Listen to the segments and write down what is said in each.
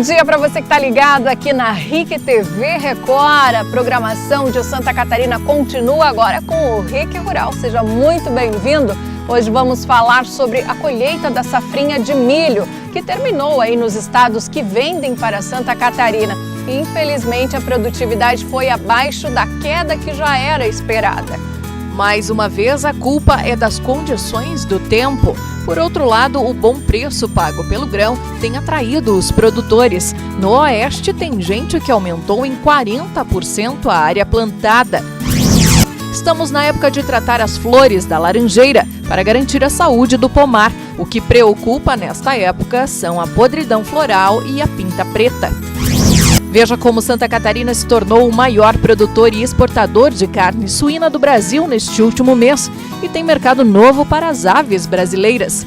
Bom dia para você que está ligado aqui na RIC TV Record. A programação de Santa Catarina continua agora com o RIC Rural. Seja muito bem-vindo. Hoje vamos falar sobre a colheita da safrinha de milho, que terminou aí nos estados que vendem para Santa Catarina. E, infelizmente, a produtividade foi abaixo da queda que já era esperada. Mais uma vez, a culpa é das condições do tempo. Por outro lado, o bom preço pago pelo grão tem atraído os produtores. No Oeste, tem gente que aumentou em 40% a área plantada. Estamos na época de tratar as flores da laranjeira para garantir a saúde do pomar. O que preocupa nesta época são a podridão floral e a pinta preta. Veja como Santa Catarina se tornou o maior produtor e exportador de carne suína do Brasil neste último mês e tem mercado novo para as aves brasileiras.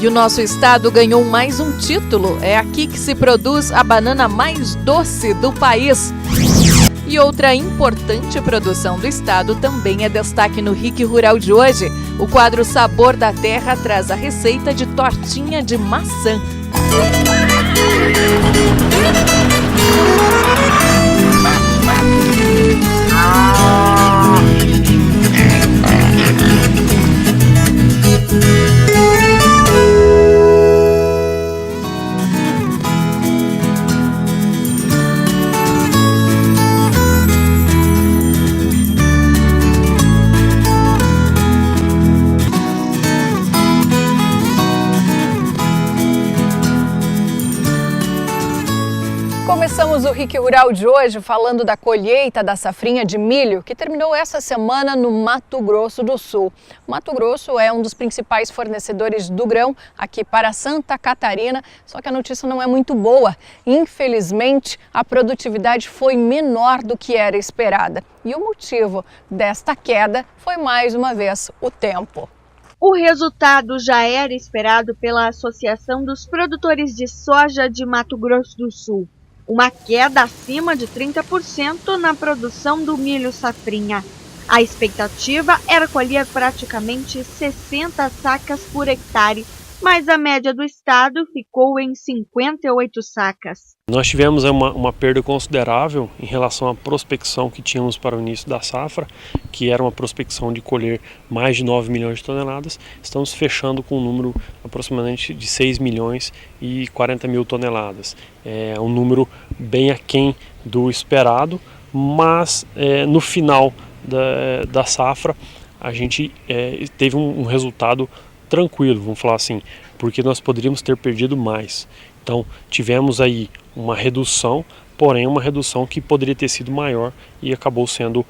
E o nosso estado ganhou mais um título. É aqui que se produz a banana mais doce do país. E outra importante produção do estado também é destaque no RIC Rural de hoje. O quadro Sabor da Terra traz a receita de tortinha de maçã. Começamos o RIC Rural de hoje falando da colheita da safrinha de milho, que terminou essa semana no Mato Grosso do Sul. O Mato Grosso é um dos principais fornecedores do grão aqui para Santa Catarina, só que a notícia não é muito boa. Infelizmente, a produtividade foi menor do que era esperada. E o motivo desta queda foi, mais uma vez, o tempo. O resultado já era esperado pela Associação dos Produtores de Soja de Mato Grosso do Sul. Uma queda acima de 30% na produção do milho safrinha. A expectativa era colher praticamente 60 sacas por hectare, mas a média do estado ficou em 58 sacas. Nós tivemos uma perda considerável em relação à prospecção que tínhamos para o início da safra, que era uma prospecção de colher mais de 9 milhões de toneladas. Estamos fechando com um número aproximadamente de 6 milhões e 40 mil toneladas. É um número bem aquém do esperado, mas no final da safra a gente teve um resultado tranquilo, vamos falar assim, porque nós poderíamos ter perdido mais. Então tivemos aí uma redução, porém uma redução que poderia ter sido maior e acabou sendo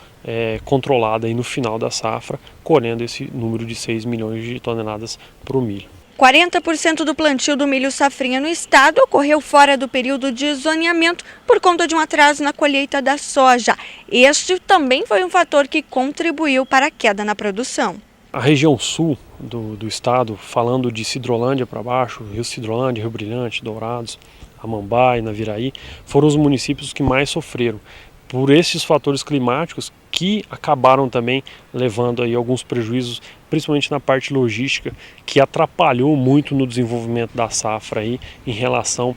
controlada aí no final da safra, colhendo esse número de 6 milhões de toneladas para o milho. 40% do plantio do milho safrinha no estado ocorreu fora do período de zoneamento por conta de um atraso na colheita da soja. Este também foi um fator que contribuiu para a queda na produção. A região sul do estado, falando de Sidrolândia para baixo, Rio Sidrolândia, Rio Brilhante, Dourados, Amambai, Naviraí, foram os municípios que mais sofreram por esses fatores climáticos que acabaram também levando aí alguns prejuízos, principalmente na parte logística, que atrapalhou muito no desenvolvimento da safra aí em relação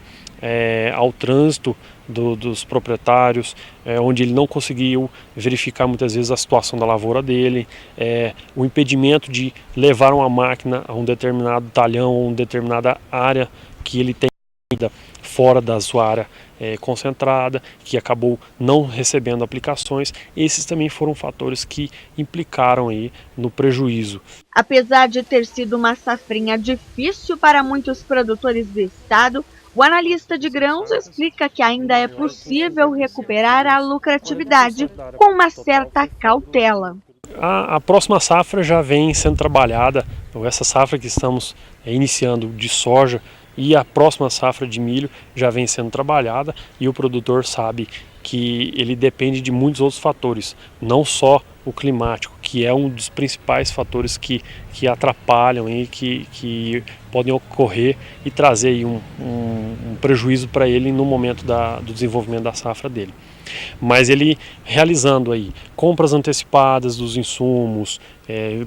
ao trânsito dos proprietários, onde ele não conseguiu verificar muitas vezes a situação da lavoura dele, o impedimento de levar uma máquina a um determinado talhão ou uma determinada área que ele tem fora da sua área concentrada, que acabou não recebendo aplicações. Esses também foram fatores que implicaram aí no prejuízo. Apesar de ter sido uma safrinha difícil para muitos produtores do estado, o analista de grãos explica que ainda é possível recuperar a lucratividade com uma certa cautela. A próxima safra já vem sendo trabalhada, essa safra que estamos iniciando de soja e a próxima safra de milho já vem sendo trabalhada, e o produtor sabe que ele depende de muitos outros fatores, não só o climático, que é um dos principais fatores que atrapalham e que podem ocorrer e trazer aí um prejuízo para ele no momento do desenvolvimento da safra dele. Mas ele realizando aí compras antecipadas dos insumos,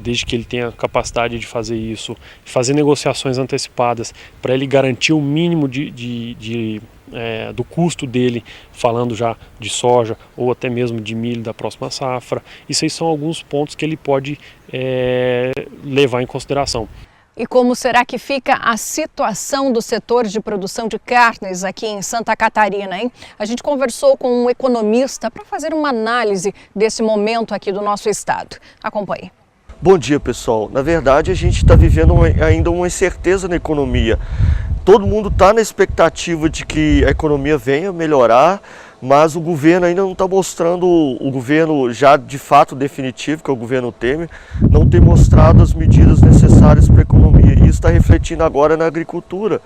desde que ele tenha capacidade de fazer isso, fazer negociações antecipadas para ele garantir o mínimo do custo dele, falando já de soja ou até mesmo de milho da próxima safra. Isso aí são alguns pontos que ele pode levar em consideração. E como será que fica a situação do setor de produção de carnes aqui em Santa Catarina, hein? A gente conversou com um economista para fazer uma análise desse momento aqui do nosso estado. Acompanhe. Bom dia, pessoal. Na verdade, a gente está vivendo ainda uma incerteza na economia. Todo mundo está na expectativa de que a economia venha melhorar, mas o governo ainda não está mostrando, o governo já de fato definitivo, que é o governo Temer, não tem mostrado as medidas necessárias para a economia. E isso está refletindo agora na agricultura.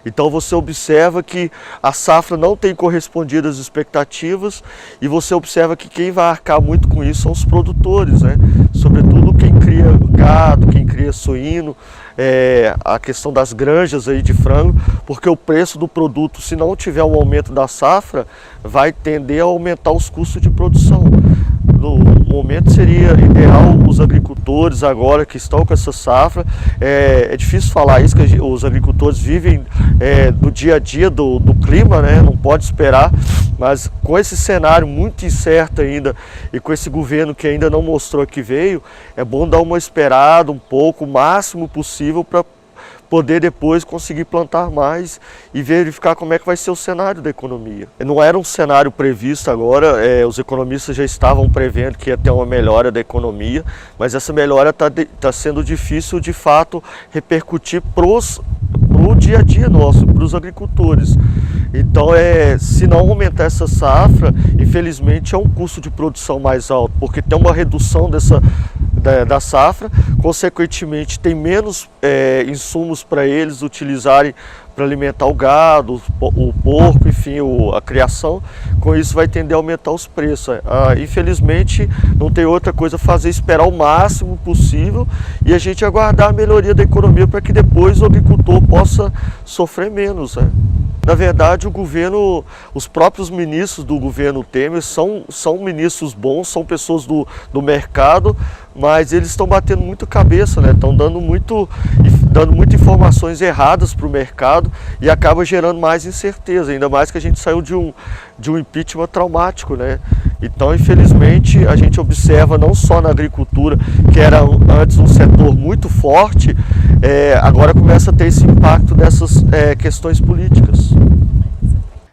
Então você observa que a safra não tem correspondido às expectativas e você observa que quem vai arcar muito com isso são os produtores, né? Sobretudo quem cria gado, quem cria suíno, a questão das granjas aí de frango, porque o preço do produto, se não tiver um aumento da safra, vai tender a aumentar os custos de produção. No momento seria ideal os agricultores agora que estão com essa safra, é difícil falar isso, que os agricultores vivem do dia a dia do clima, né? Não pode esperar, mas com esse cenário muito incerto ainda e com esse governo que ainda não mostrou que veio, é bom dar uma esperada um pouco, o máximo possível para poder depois conseguir plantar mais e verificar como é que vai ser o cenário da economia. Não era um cenário previsto agora, os economistas já estavam prevendo que ia ter uma melhora da economia, mas essa melhora está sendo difícil de fato repercutir pro dia a dia nosso, para os agricultores. Então, se não aumentar essa safra, infelizmente é um custo de produção mais alto, porque tem uma redução da safra, consequentemente tem menos insumos para eles utilizarem para alimentar o gado, o porco, enfim, a criação. Com isso vai tender a aumentar os preços. Infelizmente não tem outra coisa a fazer, esperar o máximo possível e a gente aguardar a melhoria da economia para que depois o agricultor possa sofrer menos, né? Na verdade, o governo, os próprios ministros do governo Temer são ministros bons, são pessoas do mercado, mas eles estão batendo muito cabeça, né? Estão dando muitas informações erradas para o mercado e acaba gerando mais incerteza, ainda mais que a gente saiu de um impeachment traumático, né? Então, infelizmente, a gente observa não só na agricultura, que era antes um setor muito forte, agora começa a ter esse impacto dessas questões políticas.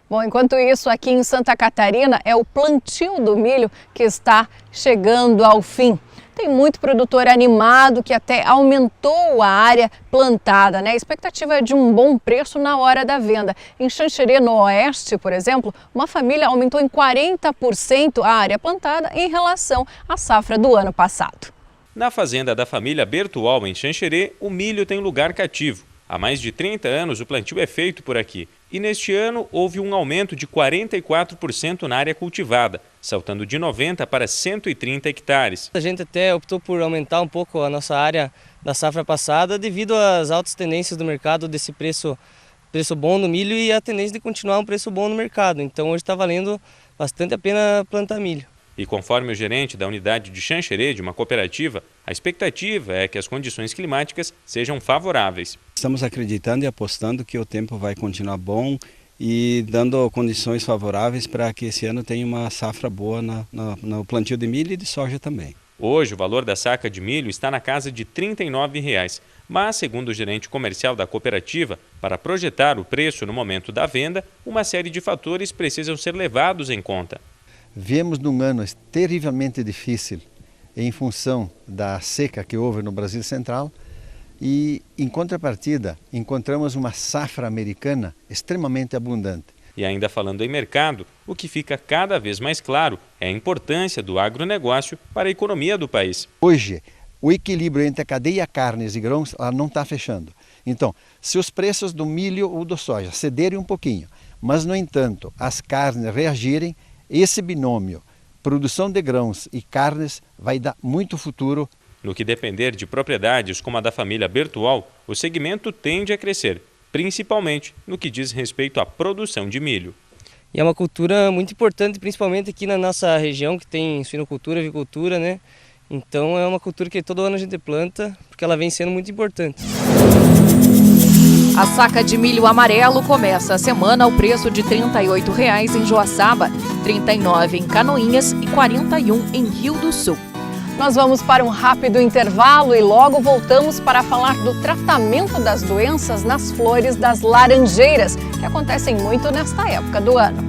Bom, enquanto isso, aqui em Santa Catarina é o plantio do milho que está chegando ao fim. Tem muito produtor animado que até aumentou a área plantada, né? A expectativa é de um bom preço na hora da venda. Em Xanxerê, no oeste, por exemplo, uma família aumentou em 40% a área plantada em relação à safra do ano passado. Na fazenda da família Bertual, em Xanxerê, o milho tem lugar cativo. Há mais de 30 anos o plantio é feito por aqui. E neste ano houve um aumento de 44% na área cultivada, saltando de 90 para 130 hectares. A gente até optou por aumentar um pouco a nossa área da safra passada devido às altas tendências do mercado desse preço bom no milho e a tendência de continuar um preço bom no mercado. Então hoje está valendo bastante a pena plantar milho. E conforme o gerente da unidade de Xanxerê, de uma cooperativa, a expectativa é que as condições climáticas sejam favoráveis. Estamos acreditando e apostando que o tempo vai continuar bom e dando condições favoráveis para que esse ano tenha uma safra boa no plantio de milho e de soja também. Hoje o valor da saca de milho está na casa de R$ 39,00, mas, segundo o gerente comercial da cooperativa, para projetar o preço no momento da venda, uma série de fatores precisam ser levados em conta. Viemos num ano terrivelmente difícil em função da seca que houve no Brasil Central e, em contrapartida, encontramos uma safra americana extremamente abundante. E ainda falando em mercado, o que fica cada vez mais claro é a importância do agronegócio para a economia do país. Hoje, o equilíbrio entre a cadeia carnes e grãos ela não está fechando. Então, se os preços do milho ou do soja cederem um pouquinho, mas, no entanto, as carnes reagirem, esse binômio, produção de grãos e carnes, vai dar muito futuro. No que depender de propriedades como a da família Bertual, o segmento tende a crescer, principalmente no que diz respeito à produção de milho. E é uma cultura muito importante, principalmente aqui na nossa região, que tem suinocultura, avicultura, né? Então é uma cultura que todo ano a gente planta, porque ela vem sendo muito importante. A saca de milho amarelo começa a semana ao preço de R$ 38,00 em Joaçaba, R$ 39,00 em Canoinhas e R$ 41,00 em Rio do Sul. Nós vamos para um rápido intervalo e logo voltamos para falar do tratamento das doenças nas flores das laranjeiras, que acontecem muito nesta época do ano.